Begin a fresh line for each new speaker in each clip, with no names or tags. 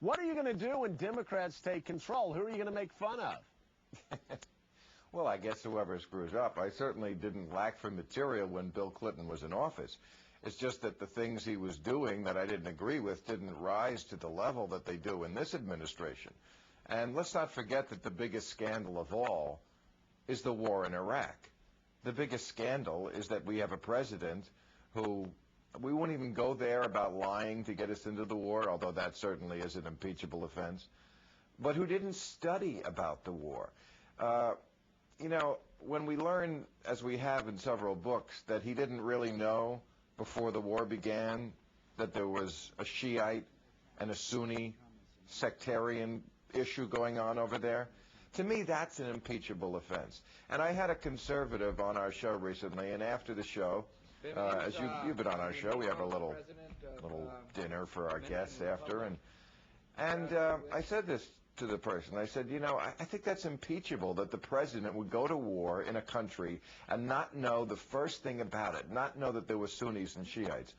What are you going to do when Democrats take control? Who are you going to make fun of?
Well, I guess whoever screws up. I certainly didn't lack for material when Bill Clinton was in office. It's just that the things he was doing that I didn't agree with didn't rise to the level that they do in this administration. And let's not forget that the biggest scandal of all is the war in Iraq. The biggest scandal is that we have a president who, we won't even go there about lying to get us into the war, although that certainly is an impeachable offense, but who didn't study about the war. You know, when we learn, as we have in several books, that he didn't really know before the war began that there was a Shiite and a Sunni sectarian issue going on over there, to me that's an impeachable offense. And I had a conservative on our show recently, and after the show, as you've been on our show, we have a little dinner for our guests after, and I said this to the person. I said, you know, I think that's impeachable, that the president would go to war in a country and not know the first thing about it, not know that there were Sunnis and Shiites.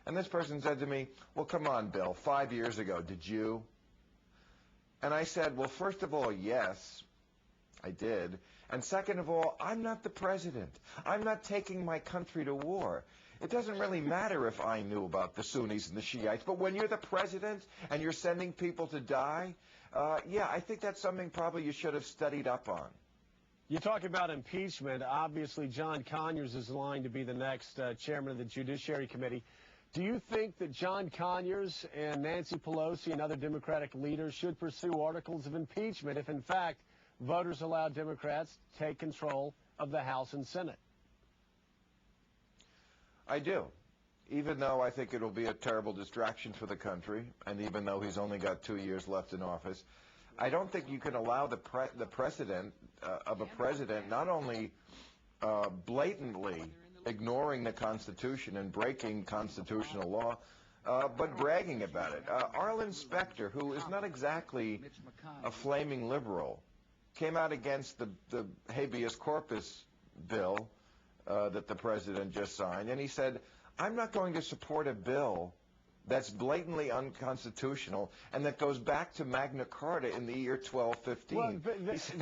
And this person said to me, well, come on, Bill, 5 years ago, did you? And I said, well, first of all, yes, I did. And second of all, I'm not the president. I'm not taking my country to war. It doesn't really matter if I knew about the Sunnis and the Shiites, but when you're the president and you're sending people to die, yeah, I think that's something probably you should have studied up on.
You talk about impeachment. Obviously, John Conyers is in line to be the next chairman of the Judiciary Committee. Do you think that John Conyers and Nancy Pelosi and other Democratic leaders should pursue articles of impeachment if, in fact, voters allow Democrats to take control of the House and Senate?
I do, even though I think it'll be a terrible distraction for the country, and even though he's only got 2 years left in office, I don't think you can allow the precedent of a president not only blatantly ignoring the Constitution and breaking constitutional law, but bragging about it. Arlen Specter, who is not exactly a flaming liberal, came out against the habeas corpus bill that the president just signed, and he said, I'm not going to support a bill that's blatantly unconstitutional and that goes back to Magna Carta in the year 1215.
Well,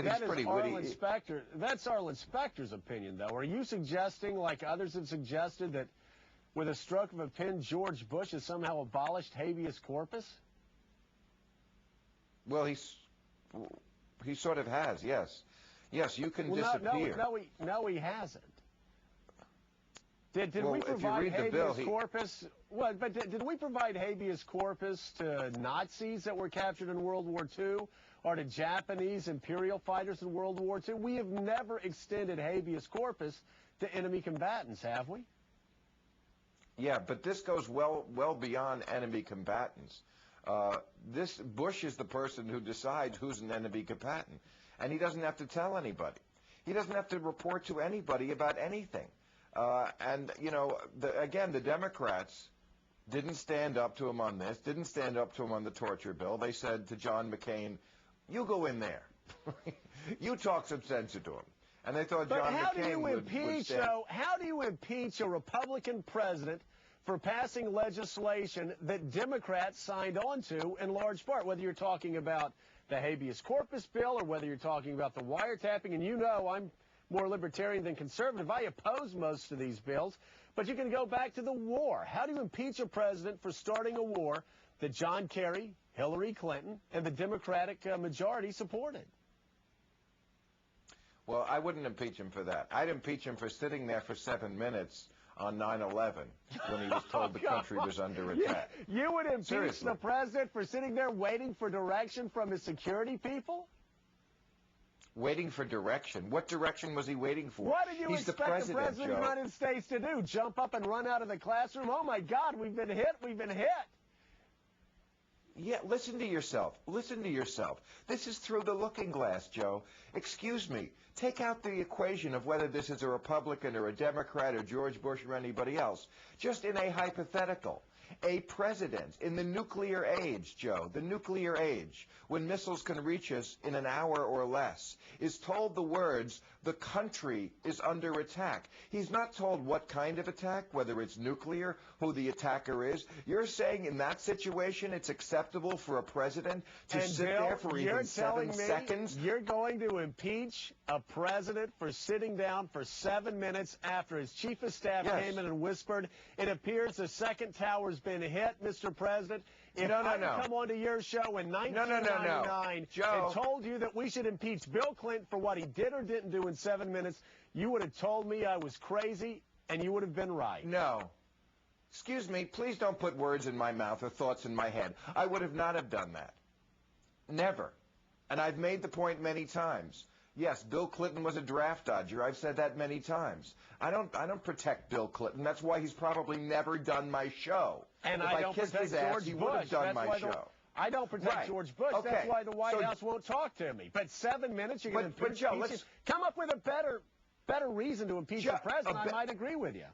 that is Arlen Specter. That's Arlen Specter's opinion, though. Are you suggesting, like others have suggested, that with a stroke of a pen, George Bush has somehow abolished habeas corpus?
Well, he sort of has, yes. Yes, you can disappear.
No, he hasn't. Did
well,
we provide habeas
bill,
corpus? Well, but did we provide habeas corpus to Nazis that were captured in World War II or to Japanese imperial fighters in World War II? We have never extended habeas corpus to enemy combatants, have we?
Yeah, but this goes well beyond enemy combatants. This Bush is the person who decides who's an enemy combatant, and he doesn't have to tell anybody. He doesn't have to report to anybody about anything. And, you know, again, the Democrats didn't stand up to him on this, didn't stand up to him on the torture bill. They said to John McCain, you go in there. You talk some sense into him. And they thought John McCain would stand.
How do you impeach a Republican president for passing legislation that Democrats signed on to in large part, whether you're talking about the habeas corpus bill or whether you're talking about the wiretapping? And you know I'm more libertarian than conservative. I oppose most of these bills, but you can go back to the war. How do you impeach a president for starting a war that John Kerry, Hillary Clinton, and the Democratic majority supported?
Well, I wouldn't impeach him for that. I'd impeach him for sitting there for 7 minutes on 9/11 when he was told the country was under attack.
You would impeach
Seriously.
the president for sitting there waiting for direction from his security people?
Waiting for direction? What direction was he waiting for?
What did you expect the President of the
Joe.
United States to do? Jump up and run out of the classroom? Oh, my God, we've been hit. We've been hit.
Yeah, listen to yourself. Listen to yourself. This is through the looking glass, Joe. Excuse me. Take out the equation of whether this is a Republican or a Democrat or George Bush or anybody else. Just in a hypothetical. A president in the nuclear age, Joe, the nuclear age, when missiles can reach us in an hour or less, is told the words, the country is under attack. He's not told what kind of attack, whether it's nuclear, who the attacker is. You're saying in that situation it's acceptable for a president to sit there for even 7 seconds?
You're going to impeach a president for sitting down for 7 minutes after his chief of staff came in and whispered, it appears the second tower's been hit, Mr. President. If I come onto your show in 1999 and told you that we should impeach Bill Clinton for what he did or didn't do in 7 minutes, you would have told me I was crazy, and you would have been right.
No. Excuse me, please don't put words in my mouth or thoughts in my head. I would have not have done that. Never. And I've made the point many times. Yes, Bill Clinton was a draft dodger. I've said that many times. I don't protect Bill Clinton. That's why he's probably never done my show.
And
if
I don't
kissed
protect
his ass,
George
he
Bush.
would have done my show.
I don't protect George Bush.
Okay.
That's why the White House won't talk to me. But 7 minutes, you're going to impeach him. Come up with a better reason to impeach the president. I might agree with you.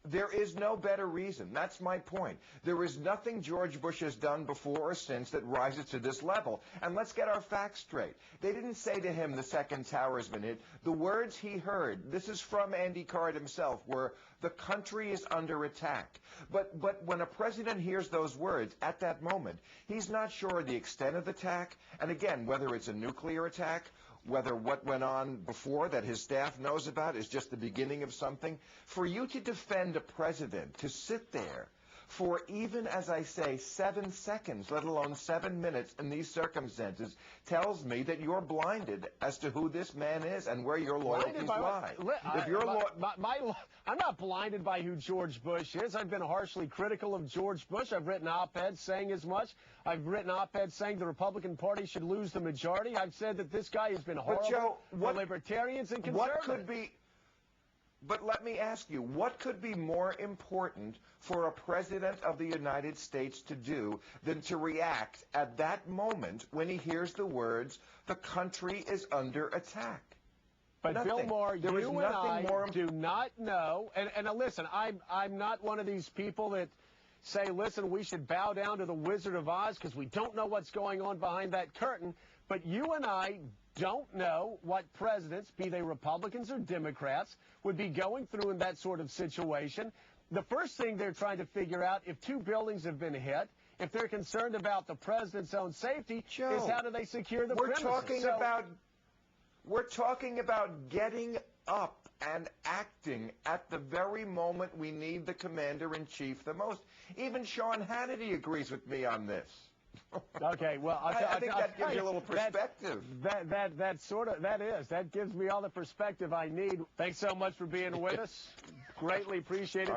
There is no better reason. That's my point. There is nothing George Bush has done before or since that rises to this level. And let's get our facts straight. They didn't say to him the second tower has been hit. The words he heard, this is from Andy Card himself, were the country is under attack. But when a president hears those words at that moment, he's not sure of the extent of the attack. And again, whether it's a nuclear attack, whether what went on before that his staff knows about is just the beginning of something. For you to defend a president, to sit there for even, as I say, 7 seconds, let alone 7 minutes in these circumstances, tells me that you're blinded as to who this man is and where your loyalties lie.
I'm not blinded by who George Bush is. I've been harshly critical of George Bush. I've written op-eds saying as much. I've written op-eds saying the Republican Party should lose the majority. I've said that this guy has been horrible for libertarians and conservatives.
But let me ask you, what could be more important for a president of the United States to do than to react at that moment when he hears the words, the country is under attack?
But nothing. Bill Maher, you and I do not know, and listen, I'm not one of these people that say, listen, we should bow down to the Wizard of Oz because we don't know what's going on behind that curtain. But you and I don't know what presidents, be they Republicans or Democrats, would be going through in that sort of situation. The first thing they're trying to figure out, if 2 buildings have been hit, if they're concerned about the president's own safety, is how do they secure the premises.
We're talking about getting up and acting at the very moment we need the commander-in-chief the most. Even Sean Hannity agrees with me on this.
Okay, well,
I think that gives you a little perspective.
That gives me all the perspective I need. Thanks so much for being with us. Greatly appreciate it.